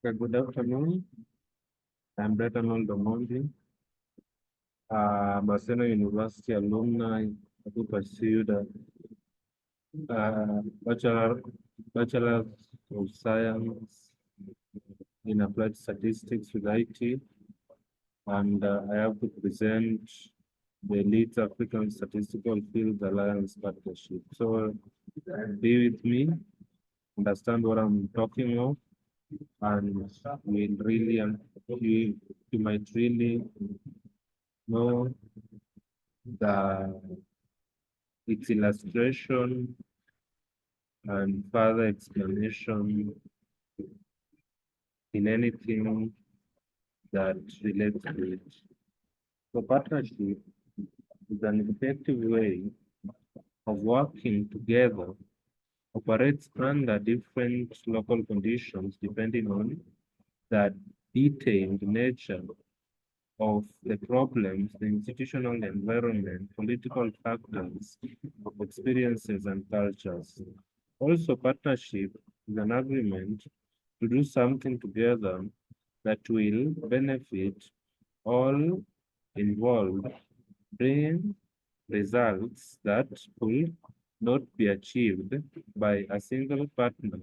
Good afternoon. I'm Breton Omondi, Maseno University alumni who pursued Bachelor, Bachelor of Science in Applied Statistics with IT, and I have to present the Elite African Statistical Field Alliance Partnership. So be with me, understand what I'm talking of, and we'll really, you might really know the its illustration and further explanation in anything that relates to it. So partnership is an effective way of working together, operates under different local conditions depending on the detailed nature of the problems, the institutional environment, political factors, experiences, and cultures. Also, partnership is an agreement to do something together that will benefit all involved, bring results that could not be achieved by a single partner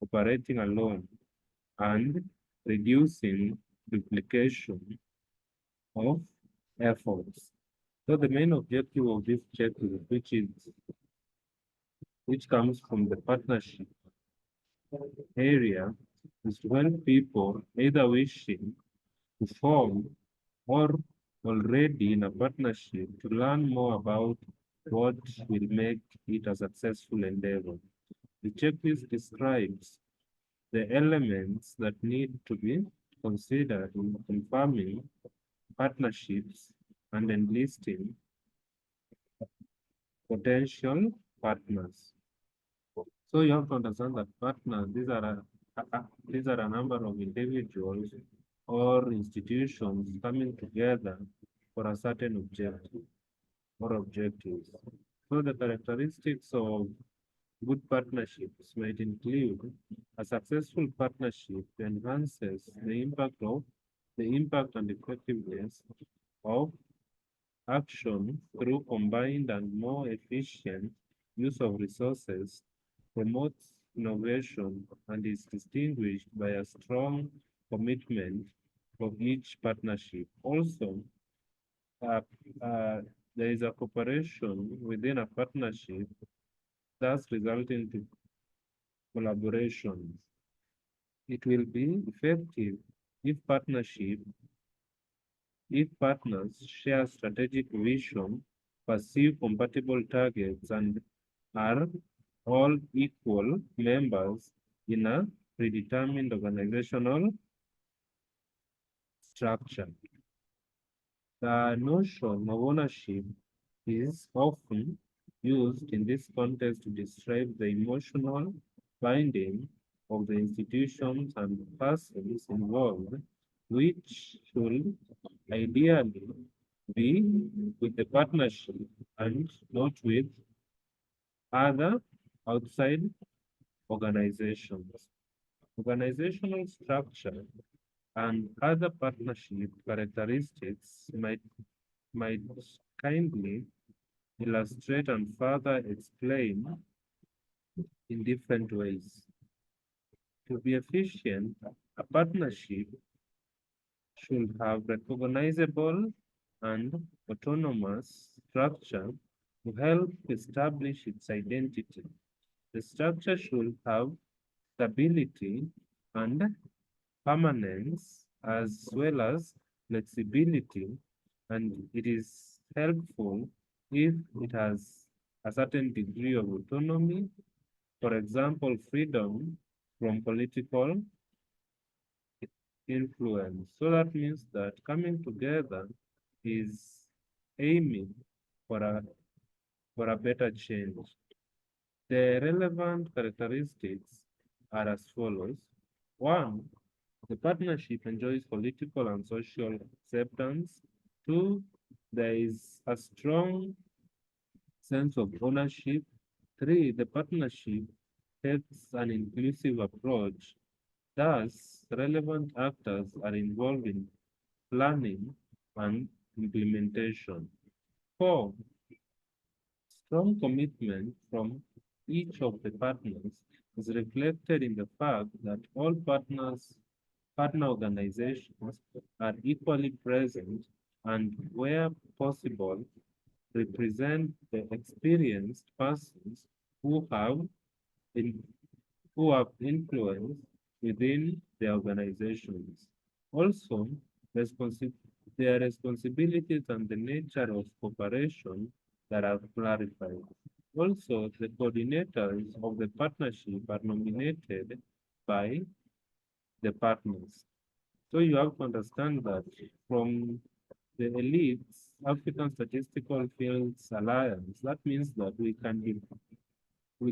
operating alone, and reducing duplication of efforts. So the main objective of this checklist, which comes from the partnership area, is to help people either wishing to form or already in a partnership to learn more about what will make it a successful endeavor. The checklist describes the elements that need to be considered in confirming partnerships and enlisting potential partners. So you have to understand that partners, these are a number of individuals or institutions coming together for a certain objective or objectives. So the characteristics of good partnerships might include a successful partnership enhances the impact and effectiveness of action through combined and more efficient use of resources, promotes innovation, and is distinguished by a strong commitment for each partnership. Also, uh, uh, there is a cooperation within a partnership, thus resulting to collaboration. It will be effective if partners share strategic vision, pursue compatible targets, and are all equal members in a predetermined organizational structure. The notion of ownership is often used in this context to describe the emotional binding of the institutions and persons involved, which should ideally be with the partnership and not with other outside organizations. Organizational structure and other partnership characteristics might kindly illustrate and further explain in different ways. To be efficient, a partnership should have recognizable and autonomous structure to help establish its identity. The structure should have stability and permanence as well as flexibility, and it is helpful if it has a certain degree of autonomy, for example, freedom from political influence. So that means that coming together is aiming for a better change. The relevant characteristics are as follows. One, the partnership enjoys political and social acceptance. Two, there is a strong sense of ownership. Three, the partnership takes an inclusive approach Thus, relevant actors are involved in planning and implementation. 4. Strong commitment from each of the partners is reflected in the fact that all partner organizations are equally present and, where possible, represent the experienced persons who have in, who have influence within the organizations. Also, responsi- their responsibilities and the nature of cooperation that are clarified. Also, the coordinators of the partnership are nominated by the partners. So you have to understand that from the elites, African Statistical Fields Alliance, that means that we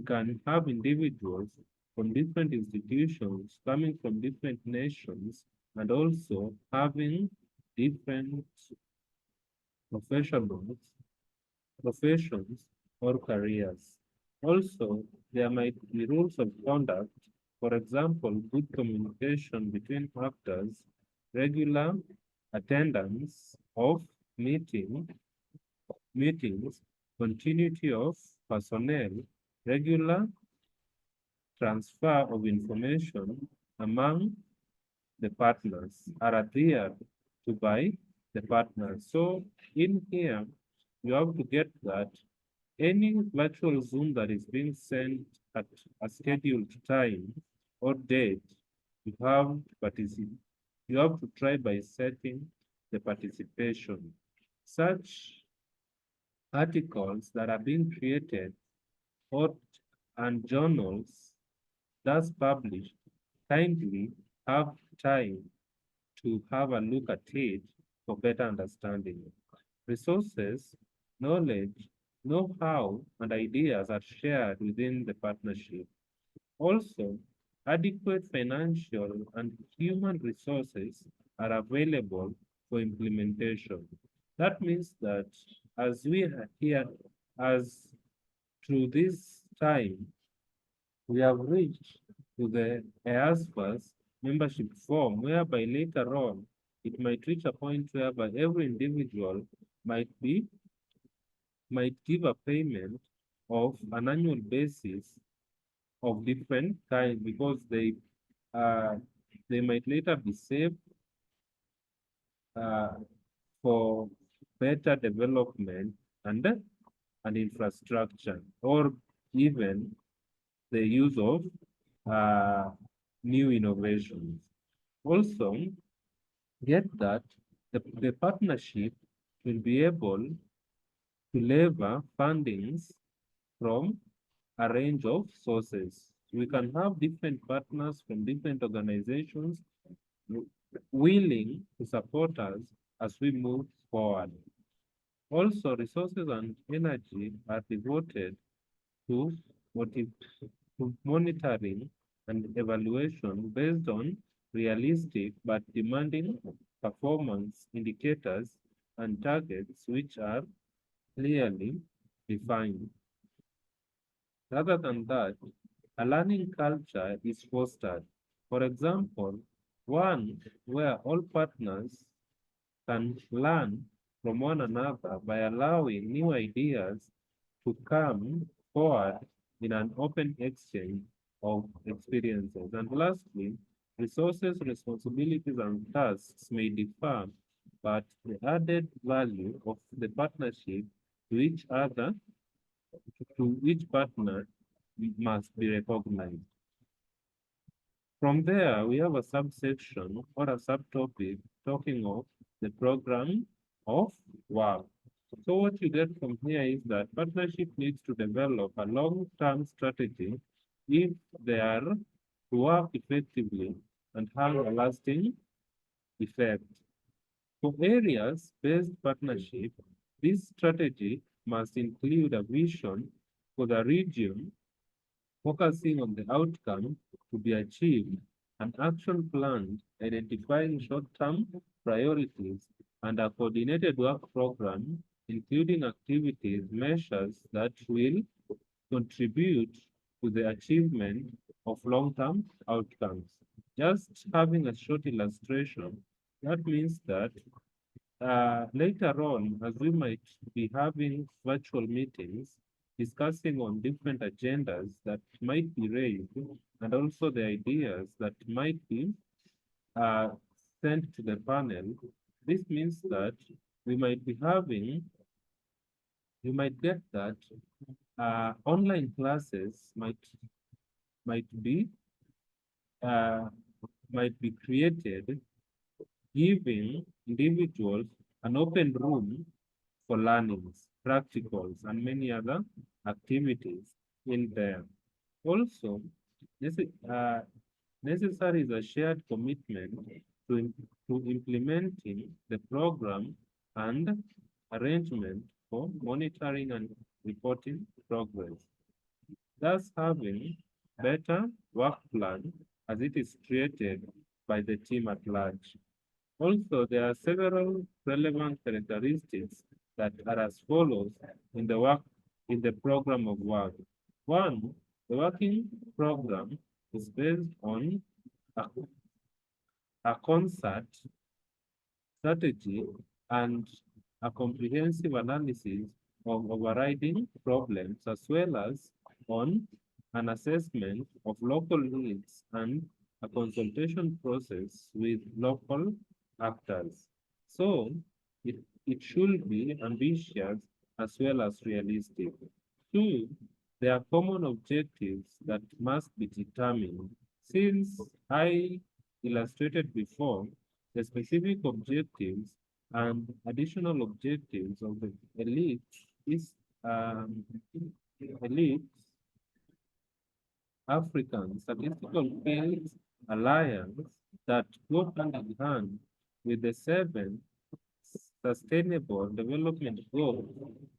can have individuals from different institutions coming from different nations and also having different professionals, professions or careers. Also, there might be rules of conduct, for example, good communication between actors, regular attendance of meeting, meetings, continuity of personnel, regular transfer of information among the partners are adhered to by the partners. So in here, you have to get that any virtual Zoom that is being sent at a scheduled time or date, you have to participate. You have to try by setting the participation. Such articles that are being created or and journals thus published kindly have time to have a look at it for better understanding. Resources, knowledge, know-how, and ideas are shared within the partnership. Also, adequate financial and human resources are available for implementation. That means that as we are here, as through this time, we have reached to the EASFA's membership form, whereby later on it might reach a point whereby every individual might be might give a payment of an annual basis of different kind because uh, they might later be saved uh, for better development and infrastructure, or even the use of uh, new innovations. Also, get that the partnership will be able to lever fundings from a range of sources. We can have different partners from different organizations willing to support us as we move forward. Also, resources and energy are devoted to, motiv to monitoring and evaluation based on realistic but demanding performance indicators and targets which are clearly defined. Rather than that, a learning culture is fostered. For example, one where all partners can learn from one another by allowing new ideas to come forward in an open exchange of experiences. And lastly, resources, responsibilities, and tasks may differ, but the added value of the partnership to each other, to each partner, must be recognized. From there, we have a subsection or a subtopic talking of the program of work. So what you get from here is that partnership needs to develop a long-term strategy if they are to work effectively and have a lasting effect. For areas-based partnership, this strategy must include a vision for the region focusing on the outcome to be achieved, an action plan identifying short-term priorities, and a coordinated work program, including activities, measures that will contribute to the achievement of long-term outcomes. Just having a short illustration, that means that later on, as we might be having virtual meetings, discussing on different agendas that might be raised, and also the ideas that might be uh, sent to the panel, this means that we might be having, we might get that online classes might be uh, might be created, giving individuals an open room for learnings, practicals, and many other activities in there. Also, necessary is a shared commitment to implementing the program and arrangement for monitoring and reporting progress, thus having better work plan as it is created by the team at large. Also, there are several relevant characteristics that are as follows in the program of work. One, the working program is based on a, a concert strategy and a comprehensive analysis of overriding problems, as well as on an assessment of local needs and a consultation process with local actors. So it, it should be ambitious as well as realistic. Two, there are common objectives that must be determined. Since I illustrated before, the specific objectives and additional objectives of the um, elite African Statistical Fields Alliance that go hand in hand with the seven Sustainable Development Goals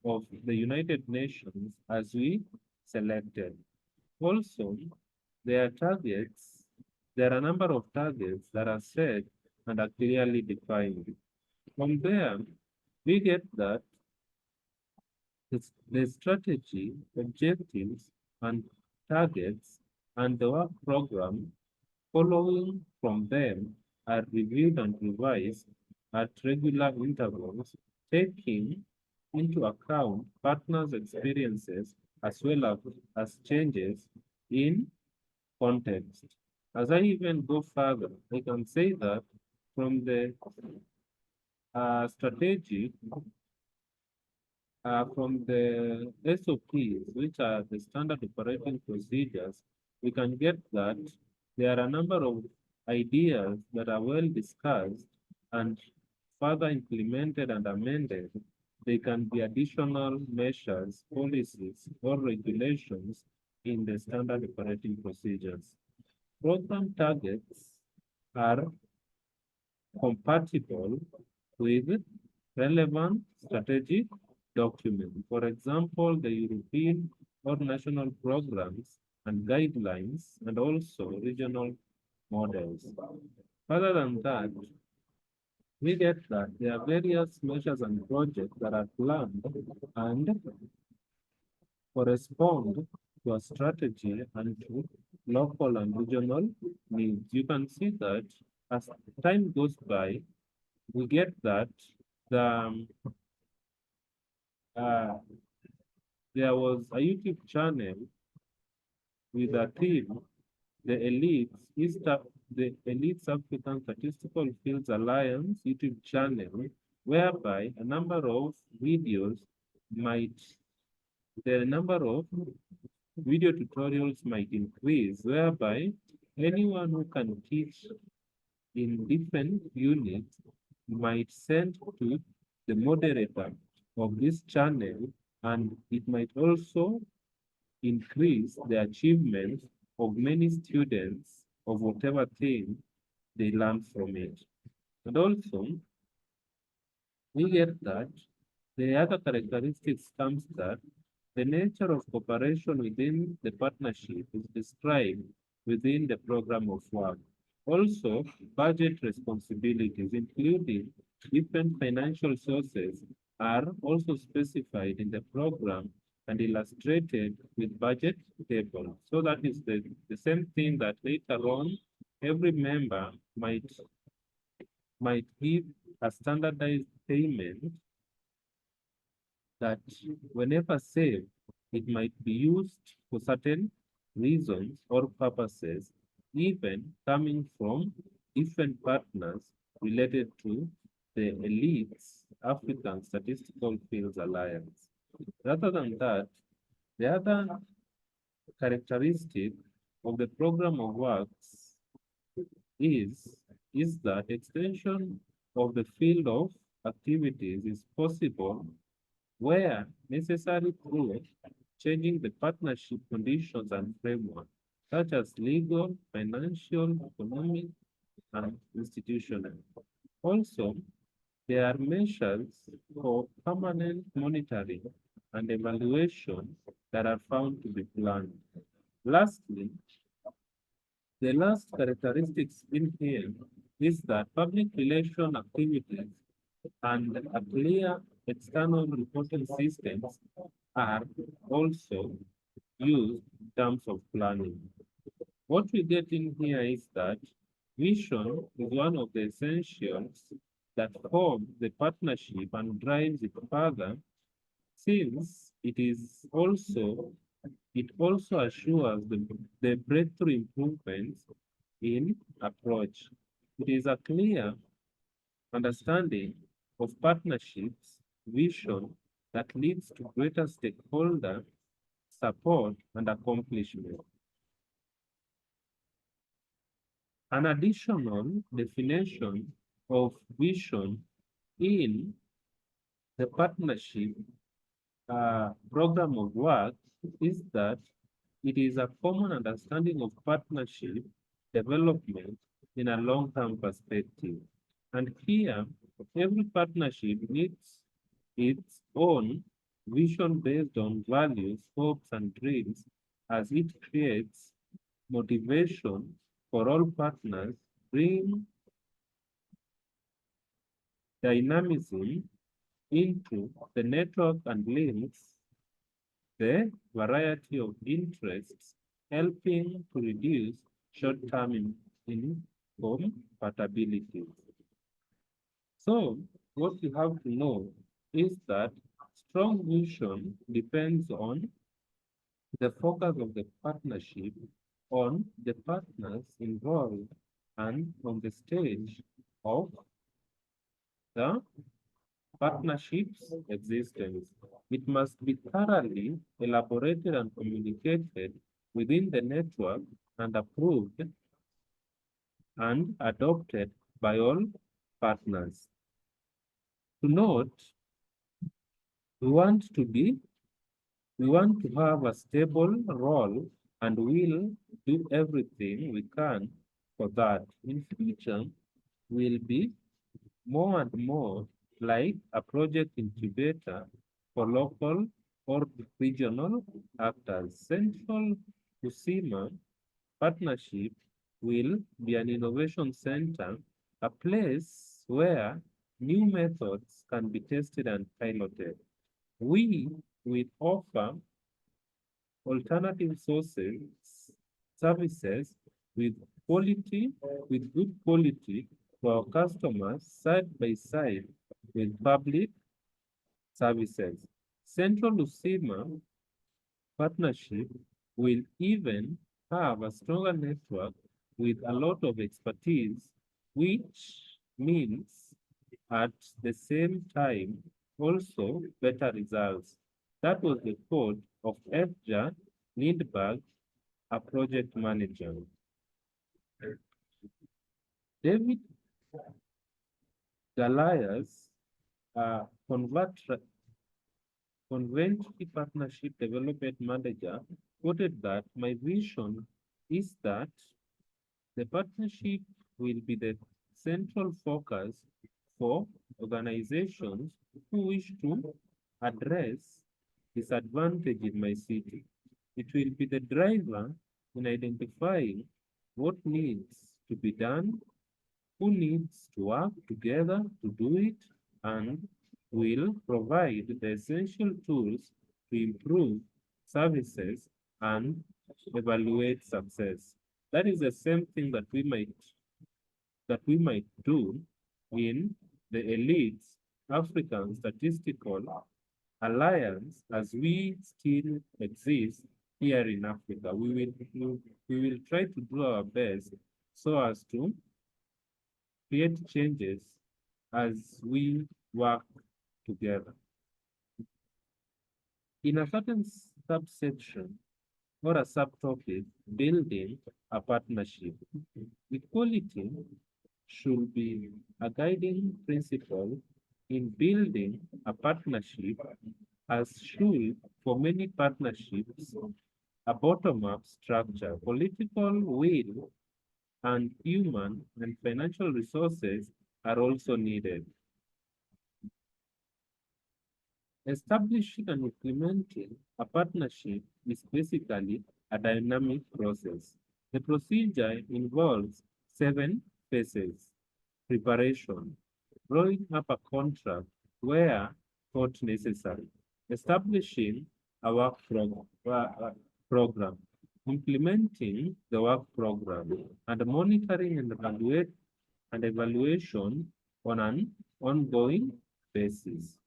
of the United Nations as we selected. Also, there are targets, there are a number of targets that are set and are clearly defined. From there, we get that the strategy, objectives, and targets and the work program following from them are reviewed and revised at regular intervals, taking into account partners' experiences as well as changes in context. As I even go further, I can say that from the strategy, from the SOPs, which are the standard operating procedures, we can get that there are a number of ideas that are well discussed and further implemented and amended. They can be additional measures, policies, or regulations in the standard operating procedures. Program targets are compatible with relevant strategic documents. For example, the European or national programs and guidelines, and also regional models. Other than that, we get that there are various measures and projects that are planned and correspond to a strategy and to local and regional needs. You can see that as time goes by, we get that the uh, there was a YouTube channel with a theme, the the Elites African Statistical Fields Alliance YouTube channel, whereby a number of videos might, the number of video tutorials might increase, whereby anyone who can teach in different units might send to the moderator of this channel, and it might also increase the achievements of many students of whatever thing they learn from it. And also, we get that the other characteristics comes that the nature of cooperation within the partnership is described within the program of work. Also, budget responsibilities, including different financial sources, are also specified in the program and illustrated with budget tables. So that is the same thing that later on every member might give a standardized payment that whenever saved, it might be used for certain reasons or purposes, even coming from different partners related to the elites African Statistical Fields Alliance. Rather than that, the other characteristic of the program of works is, is that extension of the field of activities is possible where necessary through changing the partnership conditions and framework, such as legal, financial, economic, and institutional. Also, there are measures for permanent monitoring and evaluation that are found to be planned. Lastly, the last characteristics in here is that public relation activities and a clear external reporting systems are also used in terms of planning. What we get in here is that vision is one of the essentials that form the partnership and drives it further, since it also assures the breakthrough improvements in approach. It is a clear understanding of partnerships vision that leads to greater stakeholder support and accomplishment. An additional definition of vision in the partnership program of work is that it is a common understanding of partnership development in a long-term perspective. And here, every partnership needs its own vision based on values, hopes, and dreams as it creates motivation for all partners, bring dynamism into the network and links the variety of interests, helping to reduce short-term incompatibilities. So, what you have to know is that strong vision depends on the focus of the partnership, on the partners involved, and on the stage of the partnership's existence. It must be thoroughly elaborated and communicated within the network and approved and adopted by all partners. To note, we want to have a stable role and we'll do everything we can for that. In future, we'll be more and more like a project incubator for local or regional actors. Central to CIMA partnership will be an innovation center, a place where new methods can be tested and piloted. We will offer alternative services with good quality to our customers side by side with public services. Central Lucima partnership will even have a stronger network with a lot of expertise, which means at the same time also better results. That was the quote of F.J. Lindbergh, a project manager. David Goliath, a Conventry Partnership Development Manager, quoted that my vision is that the partnership will be the central focus for organizations who wish to address disadvantage in my city. It will be the driver in identifying what needs to be done, who needs to work together to do it, and will provide the essential tools to improve services and evaluate success. That is the same thing that we might do in the elites African Statistical Alliance as we still exist here in Africa. We will try to do our best so as to create changes as we work together. In a certain subsection or a subtopic, building a partnership, equality should be a guiding principle in building a partnership, as should for many partnerships a bottom-up structure. Political will and human and financial resources are also needed. Establishing and implementing a partnership is basically a dynamic process. The procedure involves 7 phases. Preparation, drawing up a contract where thought necessary, establishing a program, implementing the work program, and monitoring and evaluation on an ongoing basis.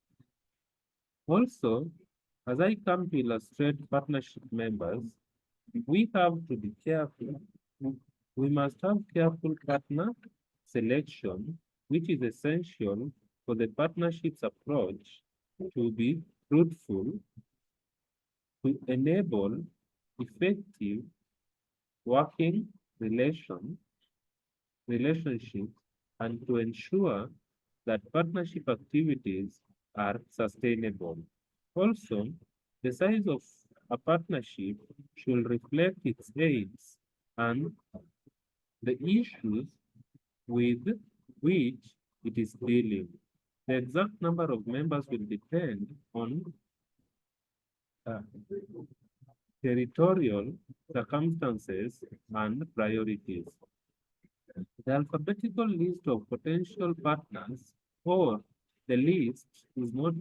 Also, as I come to illustrate partnership members, we have to be careful. We must have careful partner selection, which is essential for the partnership's approach to be fruitful, to enable effective working relationships, and to ensure that partnership activities are sustainable. Also, the size of a partnership should reflect its aims and the issues with which it is dealing. The exact number of members will depend on uh, territorial circumstances and priorities. The alphabetical list of potential partners, or the list is not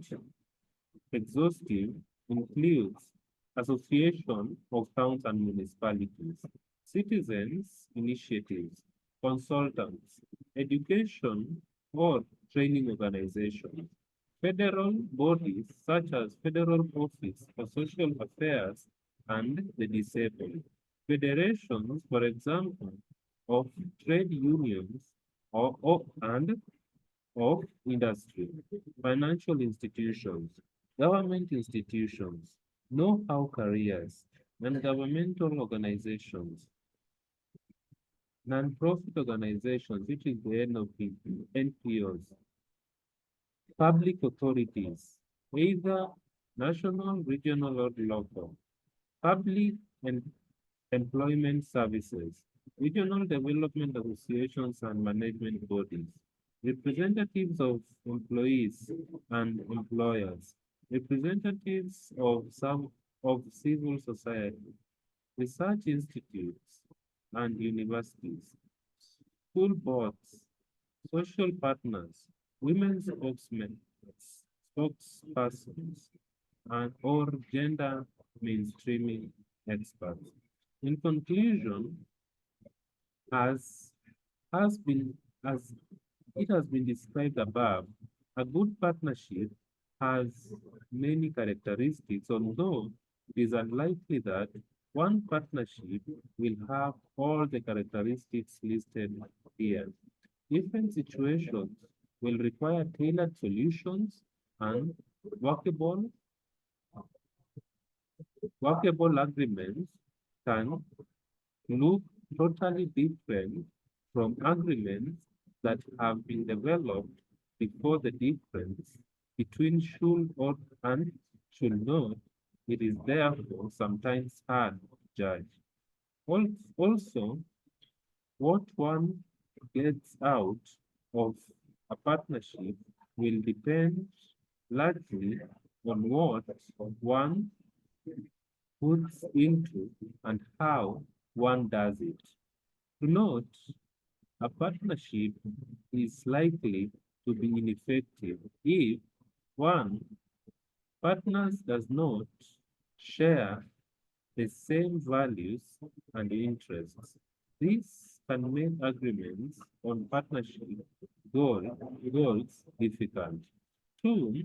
exhaustive, includes association of towns and municipalities, citizens initiatives, consultants, education or training organizations, federal bodies such as Federal Office for Social Affairs and the Disabled, federations, for example, of trade unions and of industry, financial institutions, government institutions, know-how careers, and governmental organizations, non-profit organizations, which is the NPOs, public authorities, either national, regional, or local, public and employment services, regional development associations and management bodies, representatives of employees and employers, representatives of some of civil society, research institutes and universities, school boards, social partners, women's spokespersons, and or gender mainstreaming experts. In conclusion, as has been as it has been described above, a good partnership has many characteristics, although it is unlikely that one partnership will have all the characteristics listed here. Different situations will require tailored solutions and workable, workable agreements can look totally different from agreements that have been developed before. The difference between should or and should not, it is therefore sometimes hard to judge. Also, what one gets out of a partnership will depend largely on what one puts into and how one does it. To note, a partnership is likely to be ineffective if one partners does not share the same values and interests. This can make agreements on partnership goals difficult. Two,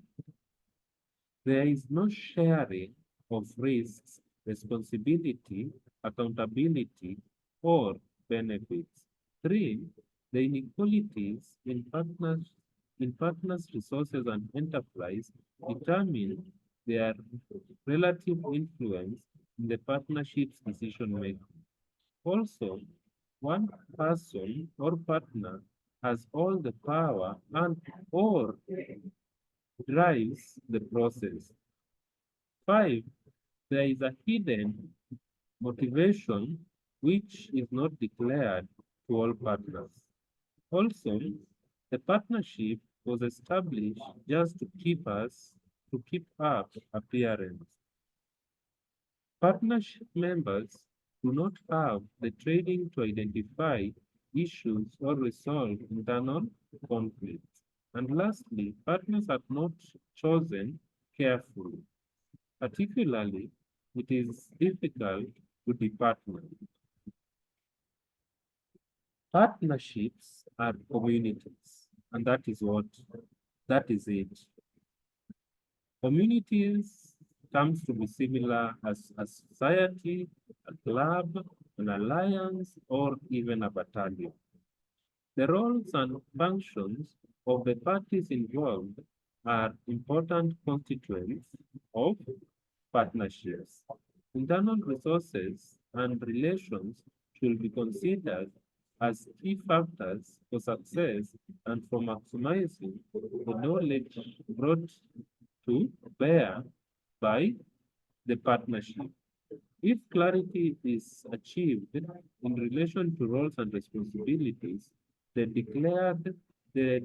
there is no sharing of risks, responsibility, accountability, or benefits. Three, the inequalities in partners' resources and enterprise determine their relative influence in the partnership's decision making. Also, one person or partner has all the power and or drives the process. Five, there is a hidden motivation which is not declared to all partners. Also, the partnership was established just to keep up appearance. Partnership members do not have the training to identify issues or resolve internal conflicts. And lastly, partners are not chosen carefully. Particularly, it is difficult to be partner. Partnerships are communities, and that is it. Communities comes to be similar as a society, a club, an alliance, or even a battalion. The roles and functions of the parties involved are important constituents of partnerships. Internal resources and relations should be considered as key factors for success and for maximizing the knowledge brought to bear by the partnership. If clarity is achieved in relation to roles and responsibilities, the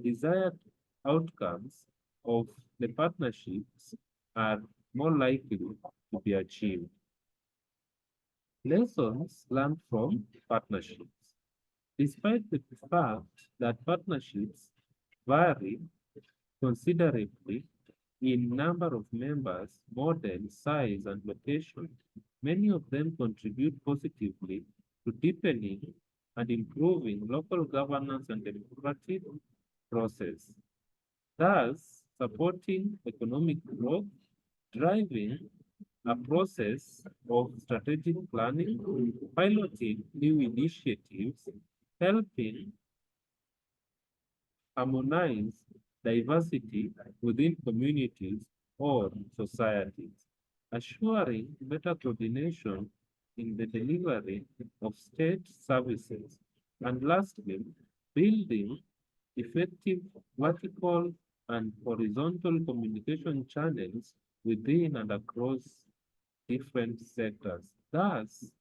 desired outcomes of the partnerships are more likely to be achieved. Lessons learned from partnerships. Despite the fact that partnerships vary considerably in number of members, model, size, and location, many of them contribute positively to deepening and improving local governance and democratic process, thus supporting economic growth, driving a process of strategic planning, piloting new initiatives, helping harmonize diversity within communities or societies, assuring better coordination in the delivery of state services, and lastly, building effective vertical and horizontal communication channels within and across different sectors. Thus,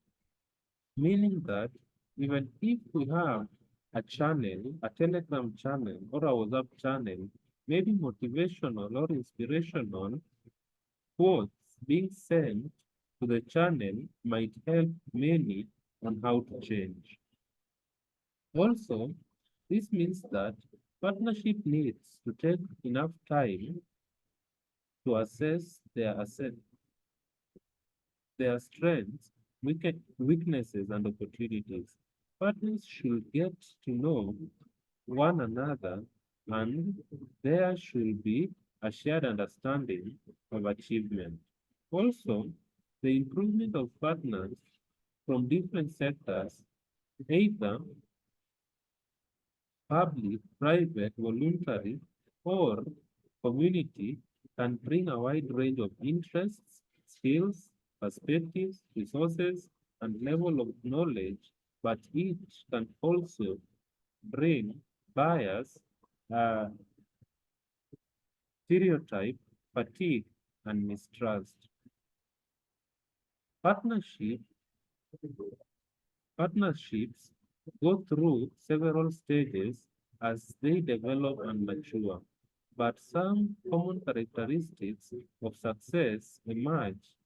meaning that even if we have a channel, a Telegram channel, or a WhatsApp channel, maybe motivational or inspirational quotes being sent to the channel might help many on how to change. Also, this means that partnership needs to take enough time to assess their strengths, weaknesses, and opportunities. Partners should get to know one another, and there should be a shared understanding of achievement. Also, the improvement of partners from different sectors, either public, private, voluntary, or community, can bring a wide range of interests, skills, perspectives, resources, and level of knowledge, but each can also bring bias, uh, stereotype, fatigue, and mistrust. Partnership, Partnerships go through several stages as they develop and mature, but some common characteristics of success emerge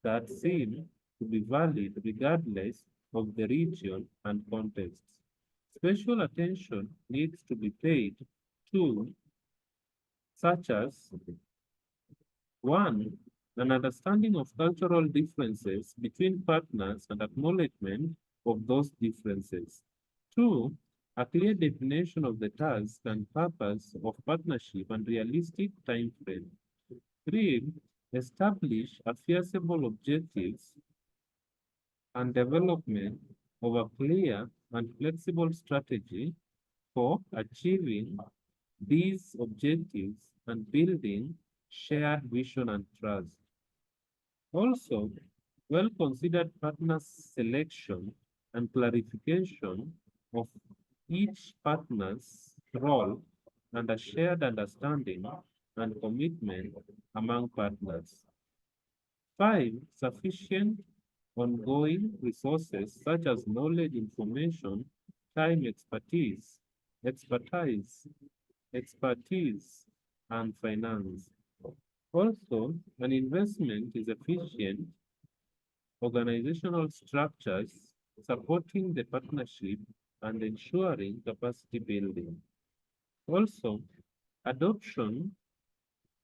that seem to be valid regardless of the region and context. Special attention needs to be paid to such as one, an understanding of cultural differences between partners and acknowledgement of those differences. Two, a clear definition of the task and purpose of partnership and realistic time frame. Three, establish a feasible objectives and development of a clear and flexible strategy for achieving these objectives and building shared vision and trust. Also, well-considered partner selection and clarification of each partner's role and a shared understanding and commitment among partners. Five, sufficient ongoing resources such as knowledge, information, time, expertise, expertise, and finance. Also, an investment is efficient organizational structures supporting the partnership and ensuring capacity building. Also, adoption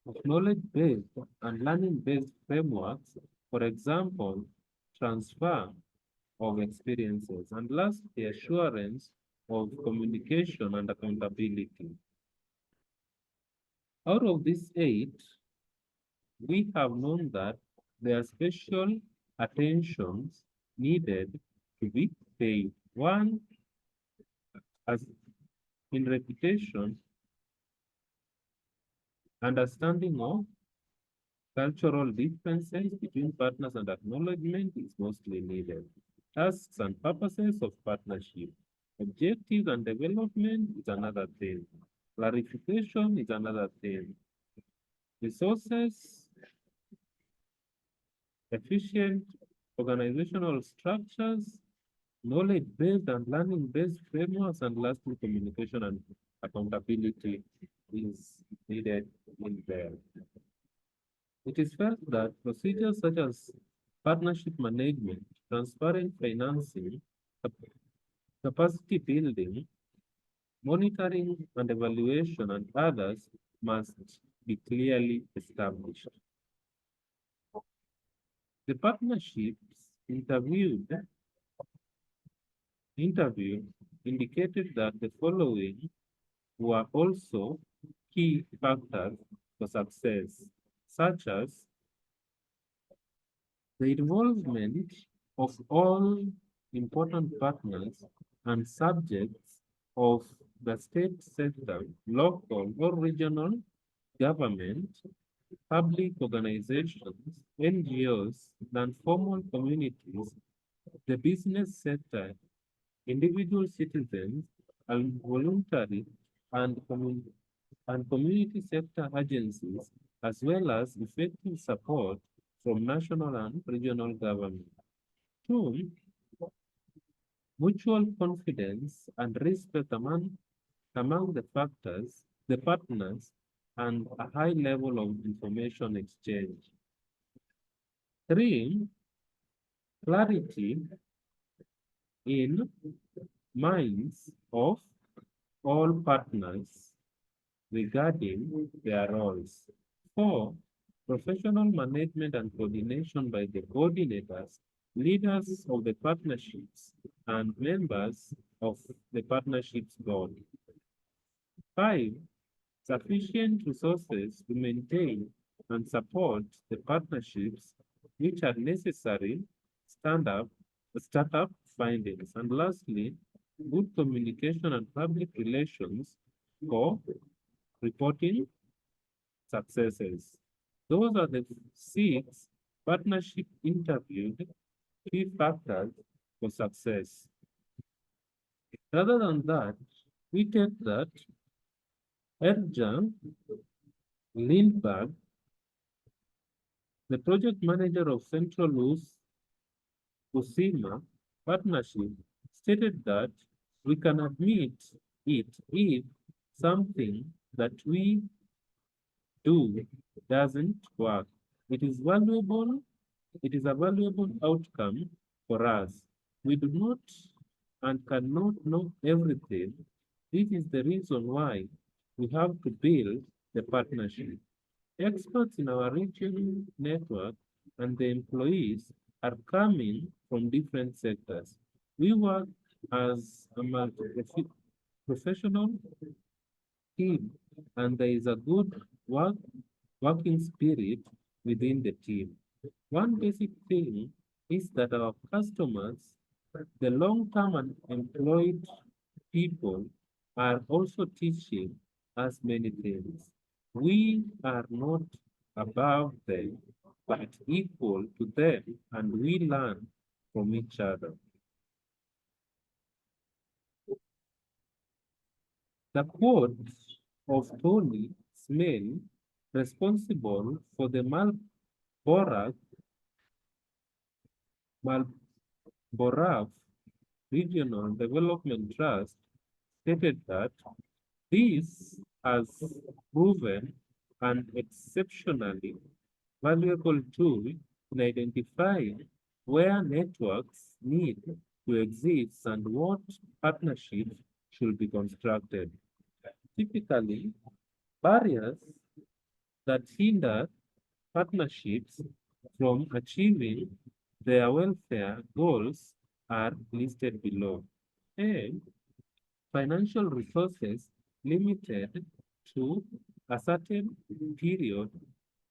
of knowledge-based and learning-based frameworks, for example, transfer of experiences, and last, the assurance of communication and accountability. Out of these eight, we have known that there are special attentions needed to be paid. One, as in reputation, understanding of cultural differences between partners and acknowledgement is mostly needed. Tasks and purposes of partnership. Objectives and development is another thing. Clarification is another thing. Resources, efficient organizational structures, knowledge-based and learning-based frameworks, and lastly, communication and accountability is needed in there. It is felt that procedures such as partnership management, transparent financing, capacity building, monitoring and evaluation, and others must be clearly established. The partnerships interview indicated that the following were also key factors for success, such as the involvement of all important partners and subjects of the state sector, local or regional government, public organizations, NGOs, non-formal communities, the business sector, individual citizens, and voluntary and community sector agencies, as well as effective support from national and regional government. Two, mutual confidence and respect among the partners, and a high level of information exchange. Three, clarity in minds of all partners regarding their roles. Four, professional management and coordination by the coordinators, leaders of the partnerships, and members of the partnerships board. Five, sufficient resources to maintain and support the partnerships which are necessary startup findings. And lastly, good communication and public relations for reporting successes. Those are the 6 partnership interviewed key factors for success. Rather than that, we take that Erjan Lindberg, the project manager of Central Usima Partnership, stated that we can admit it if something that we do doesn't work. It is valuable. It is a valuable outcome for us. We do not and cannot know everything. This is the reason why we have to build the partnership. Experts in our regional network and the employees are coming from different sectors. We work as a professional team, and there is a good working spirit within the team. One basic thing is that our customers, the long-term and employed people, are also teaching us many things. We are not above them, but equal to them, and we learn from each other. The quote of Tony Smale, responsible for the Marlborough Regional Development Trust, stated that this has proven an exceptionally valuable tool in identifying where networks need to exist and what partnerships should be constructed. Typically, barriers that hinder partnerships from achieving their welfare goals are listed below. A, financial resources limited to a certain period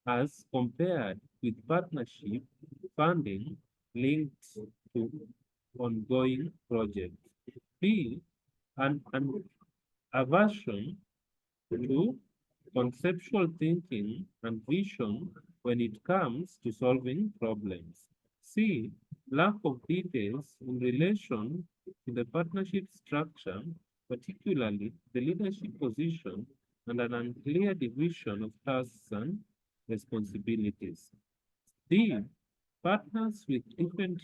as compared with partnership funding linked to ongoing projects. B, an aversion to conceptual thinking and vision when it comes to solving problems. C, lack of details in relation to the partnership structure, particularly the leadership position and an unclear division of tasks and responsibilities. D, partners with different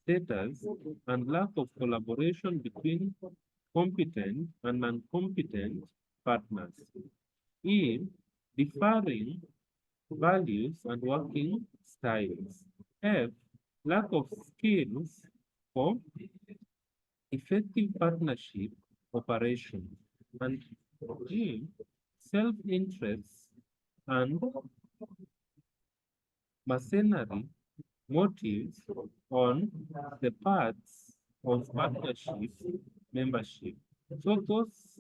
status and lack of collaboration between competent and non-competent partners. E, differing values and working styles. F, lack of skills for effective partnership operation. And G, self-interest and mercenary motives on the parts of partnership membership. So those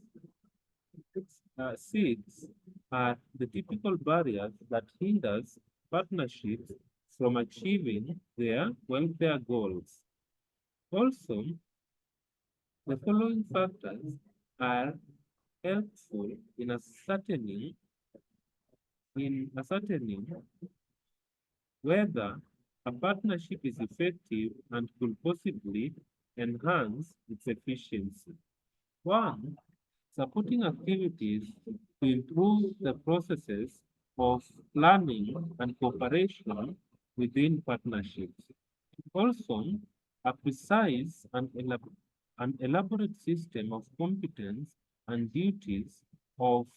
six are the typical barriers that hinders partnerships from achieving their welfare goals. Also, the following factors are helpful in ascertaining whether a partnership is effective and could possibly enhance its efficiency. One, supporting activities to improve the processes of planning and cooperation within partnerships. Also, a precise and elaborate system of competence and duties of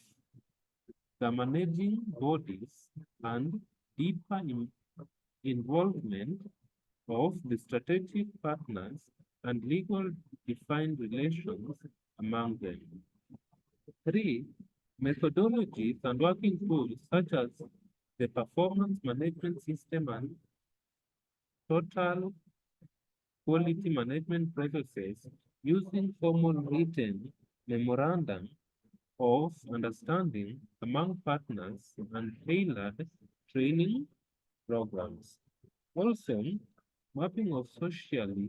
the managing bodies and deeper involvement of the strategic partners and legal defined relations among them. Three, methodologies and working tools such as the performance management system and total quality management processes using formal written memorandum of understanding among partners and tailored training programs. Also, mapping of socially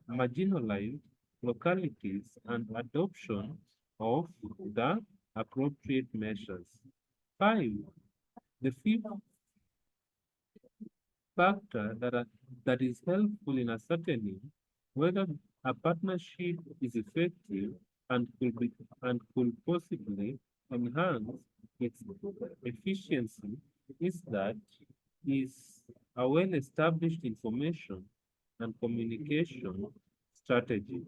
marginalized localities and adoption of the appropriate measures. Five, the fifth factor that is helpful in ascertaining whether a partnership is effective and could possibly enhance its efficiency is a well-established information and communication strategy.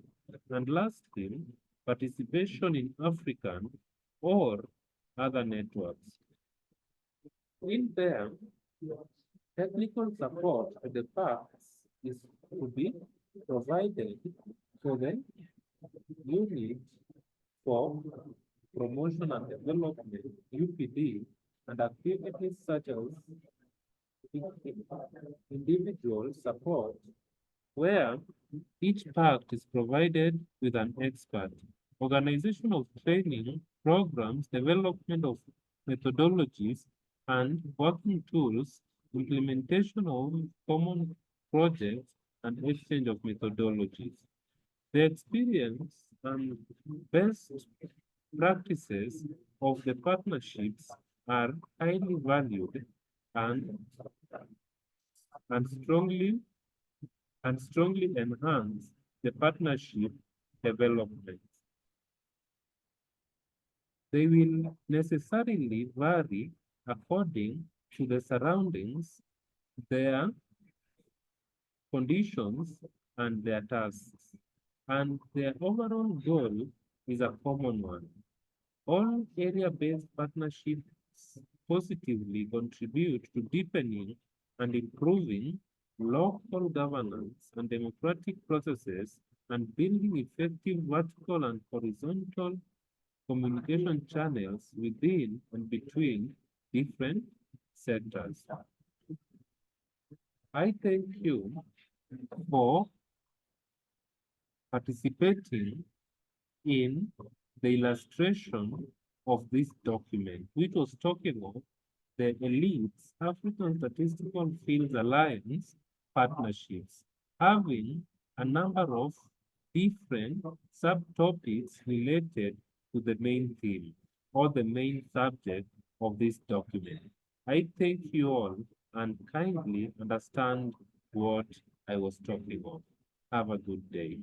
And lastly, participation in African or other networks. In there, technical support to the parks is to be provided for the unit for promotion and development, UPD, and activities such as individual support where each pact is provided with an expert. Organization of training, programs, development of methodologies and working tools, implementation of common projects, and exchange of methodologies. The experience and best practices of the partnerships are highly valued and, and strongly enhance the partnership development. They will necessarily vary according to the surroundings, their conditions, and their tasks. And their overall goal is a common one. All area-based partnerships positively contribute to deepening and improving local governance and democratic processes and building effective vertical and horizontal communication channels within and between different sectors. I thank you for participating in the illustration of this document, which was talking of the ELITE's African Statistical Fields Alliance partnerships, having a number of different subtopics related to the main theme or the main subject of this document. I thank you all and kindly understand what I was talking about. Have a good day.